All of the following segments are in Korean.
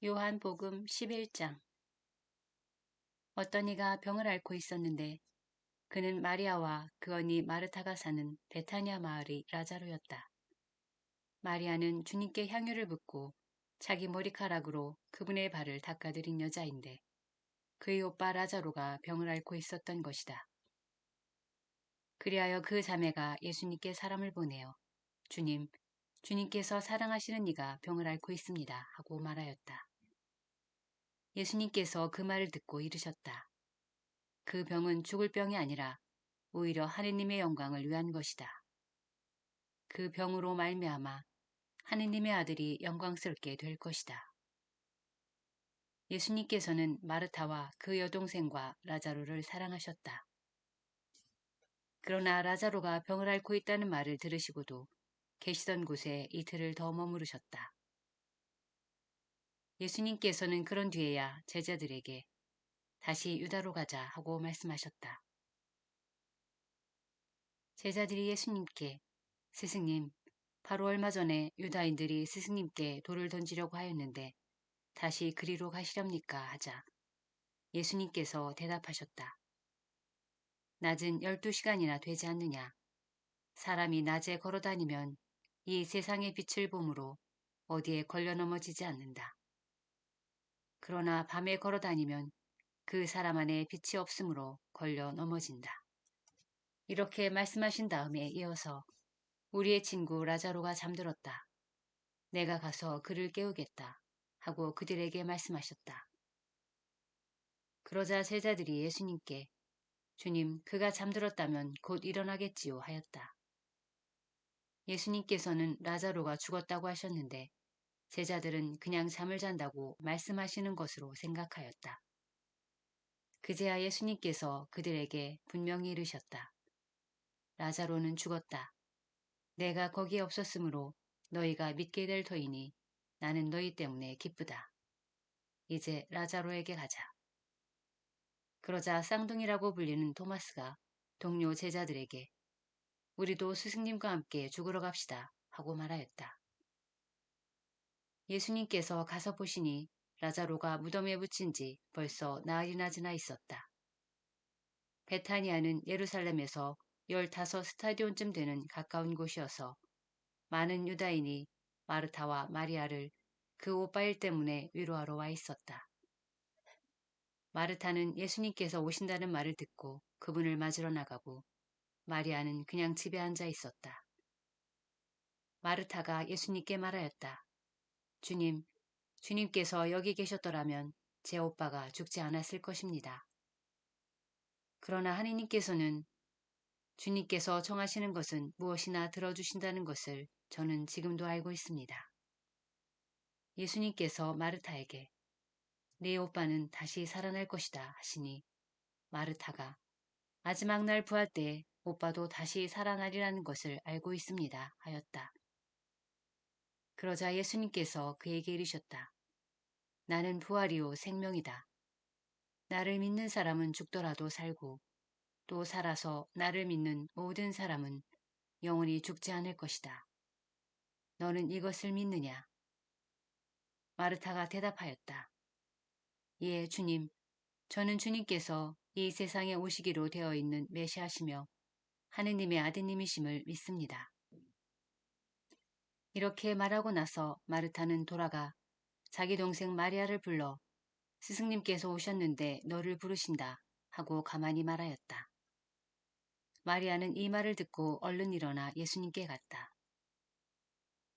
요한복음 11장. 어떤 이가 병을 앓고 있었는데 그는 마리아와 그 언니 마르타가 사는 베타냐 마을의 라자로였다. 마리아는 주님께 향유를 붓고 자기 머리카락으로 그분의 발을 닦아드린 여자인데 그의 오빠 라자로가 병을 앓고 있었던 것이다. 그리하여 그 자매가 예수님께 사람을 보내어 주님께서 사랑하시는 이가 병을 앓고 있습니다 하고 말하였다. 예수님께서 그 말을 듣고 이르셨다. 그 병은 죽을 병이 아니라 오히려 하느님의 영광을 위한 것이다. 그 병으로 말미암아 하느님의 아들이 영광스럽게 될 것이다. 예수님께서는 마르타와 그 여동생과 라자로를 사랑하셨다. 그러나 라자로가 병을 앓고 있다는 말을 들으시고도 계시던 곳에 이틀을 더 머무르셨다. 예수님께서는 그런 뒤에야 제자들에게 다시 유다로 가자 하고 말씀하셨다. 제자들이 예수님께 스승님, 바로 얼마 전에 유다인들이 스승님께 돌을 던지려고 하였는데 다시 그리로 가시렵니까 하자 예수님께서 대답하셨다. 낮은 12시간이나 되지 않느냐. 사람이 낮에 걸어다니면 이 세상의 빛을 보므로 어디에 걸려 넘어지지 않는다. 그러나 밤에 걸어다니면 그 사람 안에 빛이 없으므로 걸려 넘어진다. 이렇게 말씀하신 다음에 이어서 우리의 친구 라자로가 잠들었다. 내가 가서 그를 깨우겠다 하고 그들에게 말씀하셨다. 그러자 제자들이 예수님께 주님, 그가 잠들었다면 곧 일어나겠지요 하였다. 예수님께서는 라자로가 죽었다고 하셨는데 제자들은 그냥 잠을 잔다고 말씀하시는 것으로 생각하였다. 그제야 예수님께서 그들에게 분명히 이르셨다. 라자로는 죽었다. 내가 거기에 없었으므로 너희가 믿게 될 터이니 나는 너희 때문에 기쁘다. 이제 라자로에게 가자. 그러자 쌍둥이라고 불리는 토마스가 동료 제자들에게 우리도 스승님과 함께 죽으러 갑시다 하고 말하였다. 예수님께서 가서 보시니 라자로가 무덤에 붙인 지 벌써 나흘이나 지나 있었다. 베타니아는 예루살렘에서 15스타디온쯤 되는 가까운 곳이어서 많은 유다인이 마르타와 마리아를 그 오빠일 때문에 위로하러 와 있었다. 마르타는 예수님께서 오신다는 말을 듣고 그분을 맞으러 나가고 마리아는 그냥 집에 앉아 있었다. 마르타가 예수님께 말하였다. 주님, 주님께서 여기 계셨더라면 제 오빠가 죽지 않았을 것입니다. 그러나 하느님께서는 주님께서 정하시는 것은 무엇이나 들어주신다는 것을 저는 지금도 알고 있습니다. 예수님께서 마르타에게 네 오빠는 다시 살아날 것이다 하시니 마르타가 마지막 날 부활 때 오빠도 다시 살아나리라는 것을 알고 있습니다 하였다. 그러자 예수님께서 그에게 이르셨다. 나는 부활이요 생명이다. 나를 믿는 사람은 죽더라도 살고 또 살아서 나를 믿는 모든 사람은 영원히 죽지 않을 것이다. 너는 이것을 믿느냐? 마르타가 대답하였다. 예, 주님. 저는 주님께서 이 세상에 오시기로 되어 있는 메시아시며 하느님의 아드님이심을 믿습니다. 이렇게 말하고 나서 마르타는 돌아가 자기 동생 마리아를 불러 스승님께서 오셨는데 너를 부르신다 하고 가만히 말하였다. 마리아는 이 말을 듣고 얼른 일어나 예수님께 갔다.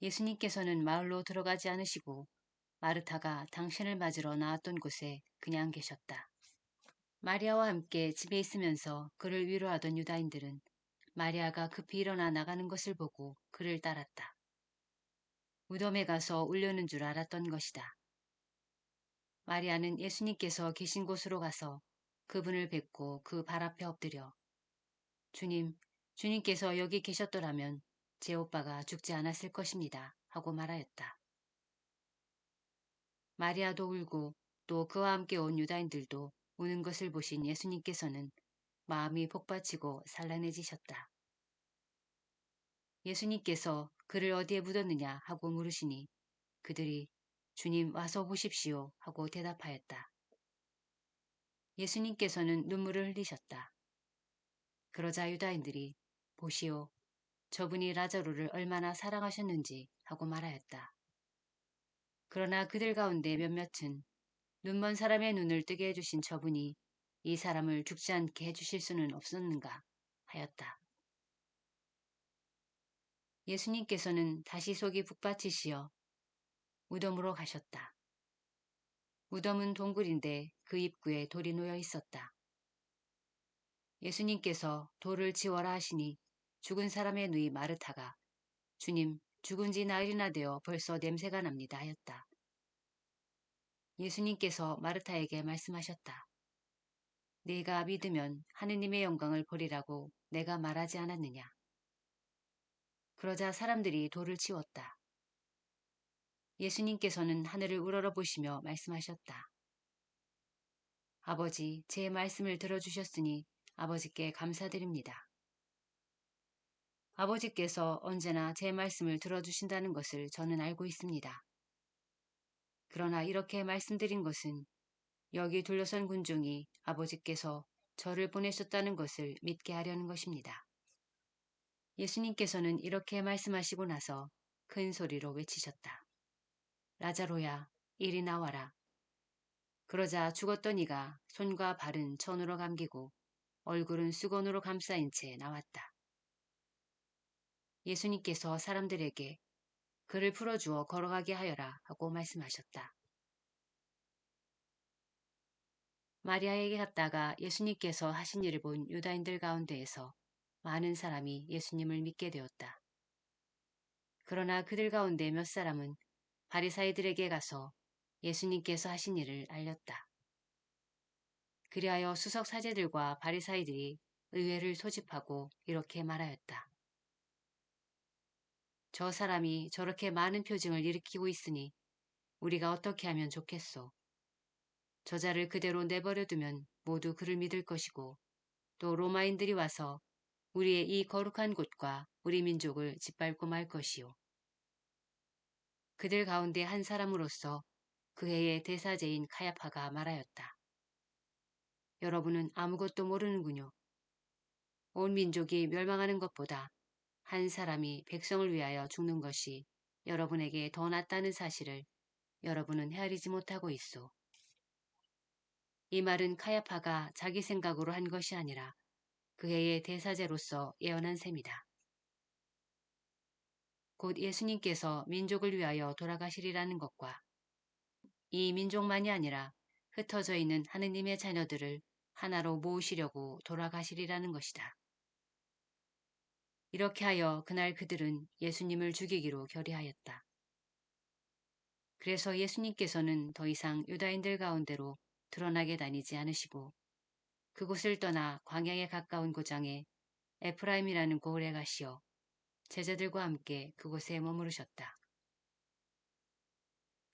예수님께서는 마을로 들어가지 않으시고 마르타가 당신을 맞으러 나왔던 곳에 그냥 계셨다. 마리아와 함께 집에 있으면서 그를 위로하던 유다인들은 마리아가 급히 일어나 나가는 것을 보고 그를 따랐다. 무덤에 가서 울려는 줄 알았던 것이다. 마리아는 예수님께서 계신 곳으로 가서 그분을 뵙고 그 발 앞에 엎드려 주님, 주님께서 여기 계셨더라면 제 오빠가 죽지 않았을 것입니다 하고 말하였다. 마리아도 울고 또 그와 함께 온 유다인들도 우는 것을 보신 예수님께서는 마음이 복받치고 산란해지셨다. 예수님께서 그를 어디에 묻었느냐 하고 물으시니 그들이 주님 와서 보십시오 하고 대답하였다. 예수님께서는 눈물을 흘리셨다. 그러자 유다인들이 보시오, 저분이 라자로를 얼마나 사랑하셨는지 하고 말하였다. 그러나 그들 가운데 몇몇은 눈먼 사람의 눈을 뜨게 해주신 저분이 이 사람을 죽지 않게 해주실 수는 없었는가 하였다. 예수님께서는 다시 속이 북받치시어 무덤으로 가셨다. 무덤은 동굴인데 그 입구에 돌이 놓여 있었다. 예수님께서 돌을 치워라 하시니 죽은 사람의 누이 마르타가 주님, 죽은 지 나흘이나 되어 벌써 냄새가 납니다 하였다. 예수님께서 마르타에게 말씀하셨다. 네가 믿으면 하느님의 영광을 보리라고 내가 말하지 않았느냐. 그러자 사람들이 돌을 치웠다. 예수님께서는 하늘을 우러러보시며 말씀하셨다. 아버지, 제 말씀을 들어주셨으니 아버지께 감사드립니다. 아버지께서 언제나 제 말씀을 들어주신다는 것을 저는 알고 있습니다. 그러나 이렇게 말씀드린 것은 여기 둘러선 군중이 아버지께서 저를 보내셨다는 것을 믿게 하려는 것입니다. 예수님께서는 이렇게 말씀하시고 나서 큰 소리로 외치셨다. 라자로야, 이리 나와라. 그러자 죽었던 이가 손과 발은 천으로 감기고 얼굴은 수건으로 감싸인 채 나왔다. 예수님께서 사람들에게 그를 풀어주어 걸어가게 하여라 하고 말씀하셨다. 마리아에게 갔다가 예수님께서 하신 일을 본 유다인들 가운데에서 많은 사람이 예수님을 믿게 되었다. 그러나 그들 가운데 몇 사람은 바리사이들에게 가서 예수님께서 하신 일을 알렸다. 그리하여 수석 사제들과 바리사이들이 의회를 소집하고 이렇게 말하였다. 저 사람이 저렇게 많은 표징을 일으키고 있으니 우리가 어떻게 하면 좋겠소. 저자를 그대로 내버려 두면 모두 그를 믿을 것이고 또 로마인들이 와서 우리의 이 거룩한 곳과 우리 민족을 짓밟고 말 것이요. 그들 가운데 한 사람으로서 그 해의 대사제인 카야파가 말하였다. 여러분은 아무것도 모르는군요. 온 민족이 멸망하는 것보다 한 사람이 백성을 위하여 죽는 것이 여러분에게 더 낫다는 사실을 여러분은 헤아리지 못하고 있소. 이 말은 카야파가 자기 생각으로 한 것이 아니라 그 해의 대사제로서 예언한 셈이다. 곧 예수님께서 민족을 위하여 돌아가시리라는 것과 이 민족만이 아니라 흩어져 있는 하느님의 자녀들을 하나로 모으시려고 돌아가시리라는 것이다. 이렇게 하여 그날 그들은 예수님을 죽이기로 결의하였다. 그래서 예수님께서는 더 이상 유다인들 가운데로 드러나게 다니지 않으시고 그곳을 떠나 광야에 가까운 고장에 에프라임이라는 고을에 가시어 제자들과 함께 그곳에 머무르셨다.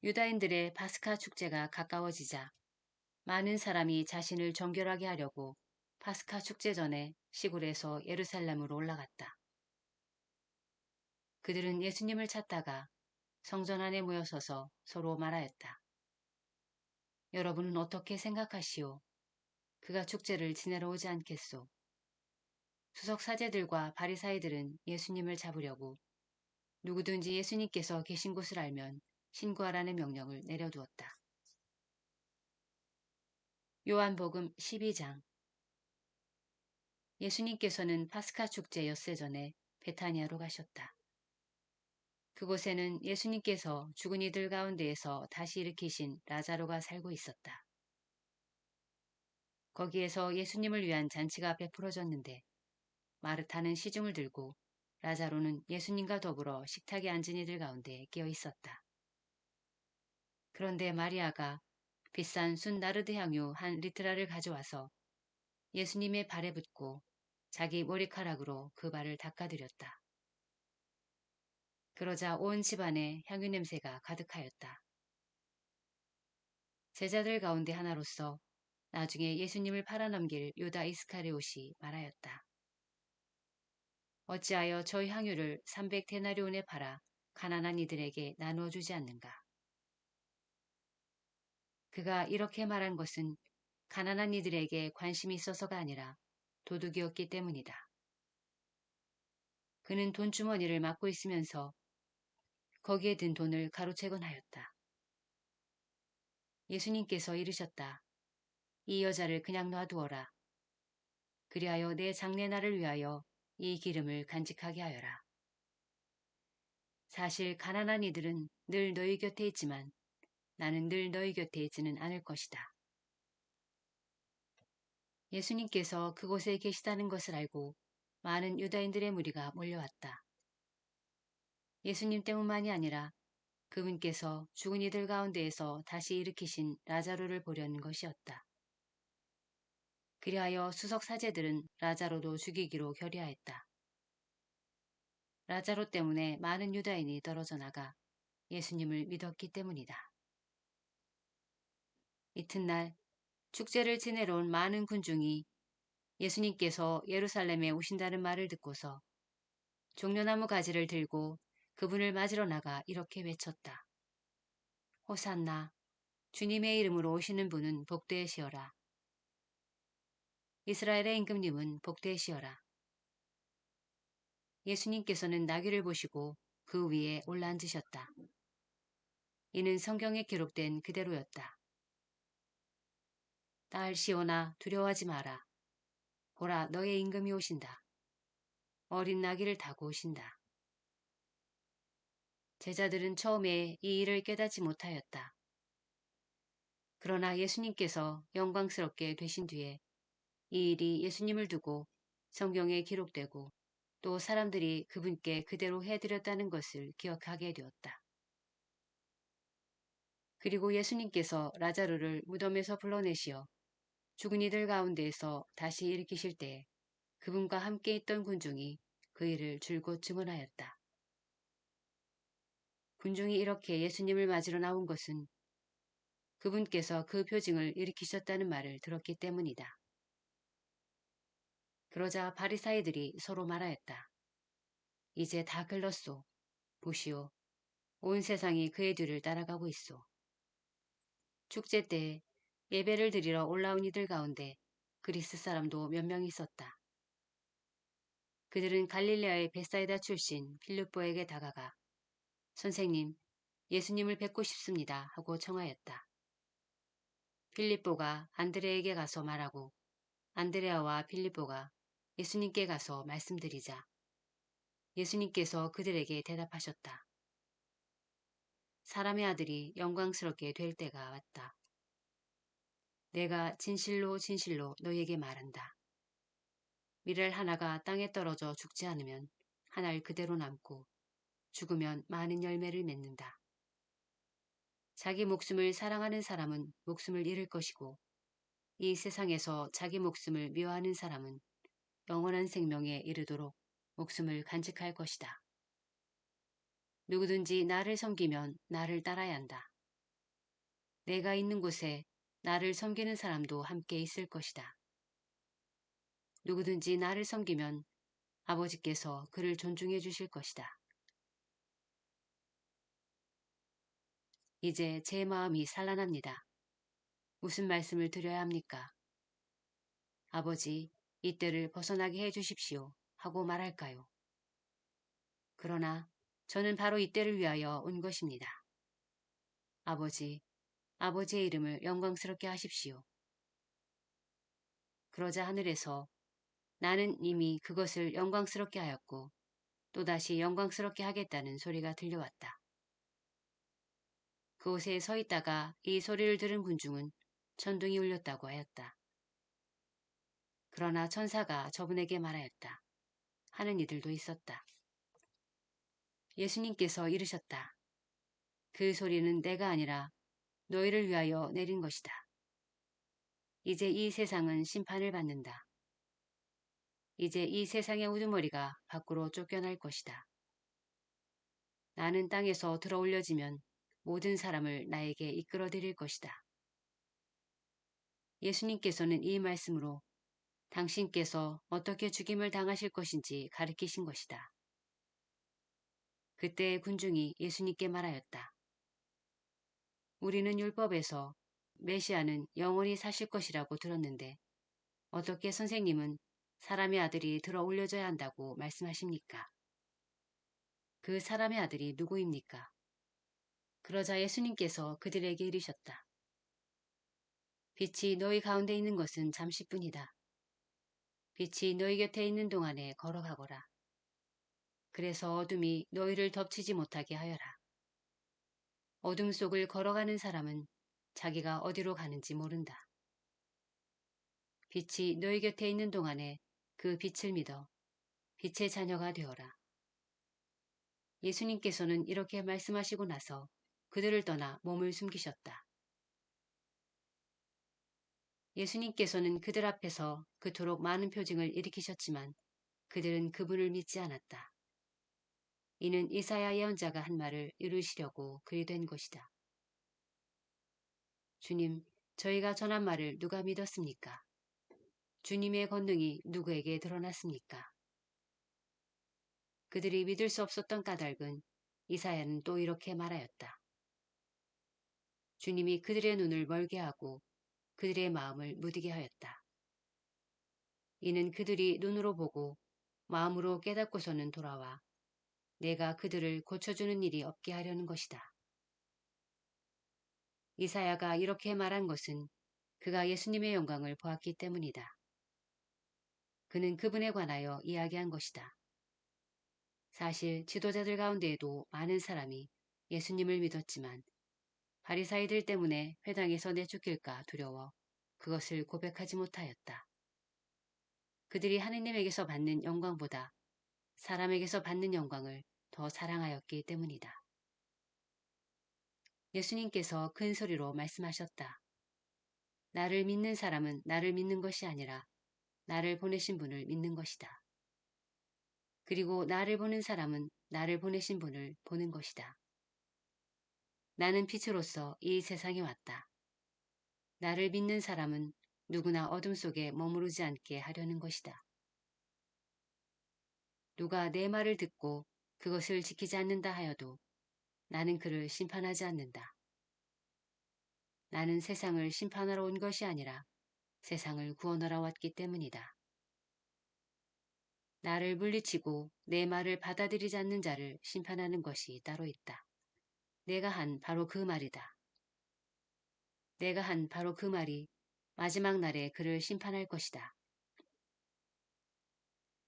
유다인들의 파스카 축제가 가까워지자 많은 사람이 자신을 정결하게 하려고 파스카 축제 전에 시골에서 예루살렘으로 올라갔다. 그들은 예수님을 찾다가 성전 안에 모여서서 서로 말하였다. 여러분은 어떻게 생각하시오? 그가 축제를 지내러 오지 않겠소? 수석 사제들과 바리사이들은 예수님을 잡으려고 누구든지 예수님께서 계신 곳을 알면 신고하라는 명령을 내려두었다. 요한복음 12장. 예수님께서는 파스카 축제 엿새 전에 베타니아로 가셨다. 그곳에는 예수님께서 죽은 이들 가운데에서 다시 일으키신 라자로가 살고 있었다. 거기에서 예수님을 위한 잔치가 베풀어졌는데 마르타는 시중을 들고 라자로는 예수님과 더불어 식탁에 앉은 이들 가운데 끼어 있었다. 그런데 마리아가 비싼 순 나르드 향유 한 리트라를 가져와서 예수님의 발에 붓고 자기 머리카락으로 그 발을 닦아드렸다. 그러자 온 집안에 향유 냄새가 가득하였다. 제자들 가운데 하나로서 나중에 예수님을 팔아넘길 유다 이스카리옷이 말하였다. 어찌하여 저 향유를 300데나리온에 팔아 가난한 이들에게 나누어 주지 않는가? 그가 이렇게 말한 것은 가난한 이들에게 관심이 있어서가 아니라 도둑이었기 때문이다. 그는 돈주머니를 막고 있으면서 거기에 든 돈을 가로채곤 하였다. 예수님께서 이르셨다. 이 여자를 그냥 놔두어라. 그리하여 내 장례날을 위하여 이 기름을 간직하게 하여라. 사실 가난한 이들은 늘 너희 곁에 있지만 나는 늘 너희 곁에 있지는 않을 것이다. 예수님께서 그곳에 계시다는 것을 알고 많은 유다인들의 무리가 몰려왔다. 예수님 때문만이 아니라 그분께서 죽은 이들 가운데에서 다시 일으키신 라자로를 보려는 것이었다. 그리하여 수석 사제들은 라자로도 죽이기로 결의하였다. 라자로 때문에 많은 유다인이 떨어져 나가 예수님을 믿었기 때문이다. 이튿날 축제를 지내러 온 많은 군중이 예수님께서 예루살렘에 오신다는 말을 듣고서 종려나무 가지를 들고 그분을 맞으러 나가 이렇게 외쳤다. 호산나, 주님의 이름으로 오시는 분은 복되시어라. 이스라엘의 임금님은 복되시어라. 예수님께서는 나귀를 보시고 그 위에 올라앉으셨다. 이는 성경에 기록된 그대로였다. 딸 시온아 두려워하지 마라. 보라 너의 임금이 오신다. 어린 나귀를 타고 오신다. 제자들은 처음에 이 일을 깨닫지 못하였다. 그러나 예수님께서 영광스럽게 되신 뒤에 이 일이 예수님을 두고 성경에 기록되고 또 사람들이 그분께 그대로 해드렸다는 것을 기억하게 되었다. 그리고 예수님께서 라자루를 무덤에서 불러내시어 죽은 이들 가운데에서 다시 일으키실 때 그분과 함께 있던 군중이 그 일을 줄곧 증언하였다. 군중이 이렇게 예수님을 맞으러 나온 것은 그분께서 그 표징을 일으키셨다는 말을 들었기 때문이다. 그러자 바리사이들이 서로 말하였다. 이제 다 글렀소. 보시오. 온 세상이 그의 뒤를 따라가고 있소. 축제 때 예배를 드리러 올라온 이들 가운데 그리스 사람도 몇 명 있었다. 그들은 갈릴레아의 베사이다 출신 빌립보에게 다가가 선생님, 예수님을 뵙고 싶습니다 하고 청하였다. 빌립보가 안드레에게 가서 말하고 안드레아와 빌립보가 예수님께 가서 말씀드리자 예수님께서 그들에게 대답하셨다. 사람의 아들이 영광스럽게 될 때가 왔다. 내가 진실로 진실로 너희에게 말한다. 밀알 하나가 땅에 떨어져 죽지 않으면 한 알 그대로 남고 죽으면 많은 열매를 맺는다. 자기 목숨을 사랑하는 사람은 목숨을 잃을 것이고 이 세상에서 자기 목숨을 미워하는 사람은 영원한 생명에 이르도록 목숨을 간직할 것이다. 누구든지 나를 섬기면 나를 따라야 한다. 내가 있는 곳에 나를 섬기는 사람도 함께 있을 것이다. 누구든지 나를 섬기면 아버지께서 그를 존중해 주실 것이다. 이제 제 마음이 산란합니다. 무슨 말씀을 드려야 합니까? 아버지, 이때를 벗어나게 해 주십시오. 하고 말할까요? 그러나 저는 바로 이때를 위하여 온 것입니다. 아버지, 아버지의 이름을 영광스럽게 하십시오. 그러자 하늘에서 나는 이미 그것을 영광스럽게 하였고 또다시 영광스럽게 하겠다는 소리가 들려왔다. 그곳에 서 있다가 이 소리를 들은 군중은 천둥이 울렸다고 하였다. 그러나 천사가 저분에게 말하였다. 하는 이들도 있었다. 예수님께서 이르셨다. 그 소리는 내가 아니라 너희를 위하여 내린 것이다. 이제 이 세상은 심판을 받는다. 이제 이 세상의 우두머리가 밖으로 쫓겨날 것이다. 나는 땅에서 들어 올려지면 모든 사람을 나에게 이끌어들일 것이다. 예수님께서는 이 말씀으로 당신께서 어떻게 죽임을 당하실 것인지 가르치신 것이다. 그때 군중이 예수님께 말하였다. 우리는 율법에서 메시아는 영원히 사실 것이라고 들었는데 어떻게 선생님은 사람의 아들이 들어 올려져야 한다고 말씀하십니까? 그 사람의 아들이 누구입니까? 그러자 예수님께서 그들에게 이르셨다. 빛이 너희 가운데 있는 것은 잠시뿐이다. 빛이 너희 곁에 있는 동안에 걸어가거라. 그래서 어둠이 너희를 덮치지 못하게 하여라. 어둠 속을 걸어가는 사람은 자기가 어디로 가는지 모른다. 빛이 너희 곁에 있는 동안에 그 빛을 믿어 빛의 자녀가 되어라. 예수님께서는 이렇게 말씀하시고 나서 그들을 떠나 몸을 숨기셨다. 예수님께서는 그들 앞에서 그토록 많은 표징을 일으키셨지만 그들은 그분을 믿지 않았다. 이는 이사야 예언자가 한 말을 이루시려고 그리 된 것이다. 주님, 저희가 전한 말을 누가 믿었습니까? 주님의 권능이 누구에게 드러났습니까? 그들이 믿을 수 없었던 까닭은 이사야는 또 이렇게 말하였다. 주님이 그들의 눈을 멀게 하고 그들의 마음을 무디게 하였다. 이는 그들이 눈으로 보고 마음으로 깨닫고서는 돌아와 내가 그들을 고쳐주는 일이 없게 하려는 것이다. 이사야가 이렇게 말한 것은 그가 예수님의 영광을 보았기 때문이다. 그는 그분에 관하여 이야기한 것이다. 사실 지도자들 가운데에도 많은 사람이 예수님을 믿었지만 바리사이들 때문에 회당에서 내쫓길까 두려워 그것을 고백하지 못하였다. 그들이 하느님에게서 받는 영광보다 사람에게서 받는 영광을 더 사랑하였기 때문이다. 예수님께서 큰 소리로 말씀하셨다. 나를 믿는 사람은 나를 믿는 것이 아니라 나를 보내신 분을 믿는 것이다. 그리고 나를 보는 사람은 나를 보내신 분을 보는 것이다. 나는 빛으로서 이 세상에 왔다. 나를 믿는 사람은 누구나 어둠 속에 머무르지 않게 하려는 것이다. 누가 내 말을 듣고 그것을 지키지 않는다 하여도 나는 그를 심판하지 않는다. 나는 세상을 심판하러 온 것이 아니라 세상을 구원하러 왔기 때문이다. 나를 물리치고 내 말을 받아들이지 않는 자를 심판하는 것이 따로 있다. 내가 한 바로 그 말이다. 내가 한 바로 그 말이 마지막 날에 그를 심판할 것이다.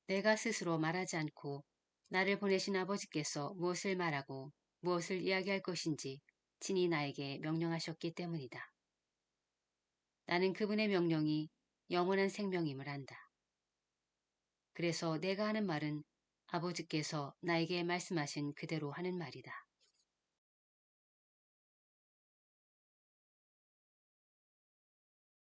내가 스스로 말하지 않고 나를 보내신 아버지께서 무엇을 말하고 무엇을 이야기할 것인지 친히 나에게 명령하셨기 때문이다. 나는 그분의 명령이 영원한 생명임을 안다. 그래서 내가 하는 말은 아버지께서 나에게 말씀하신 그대로 하는 말이다.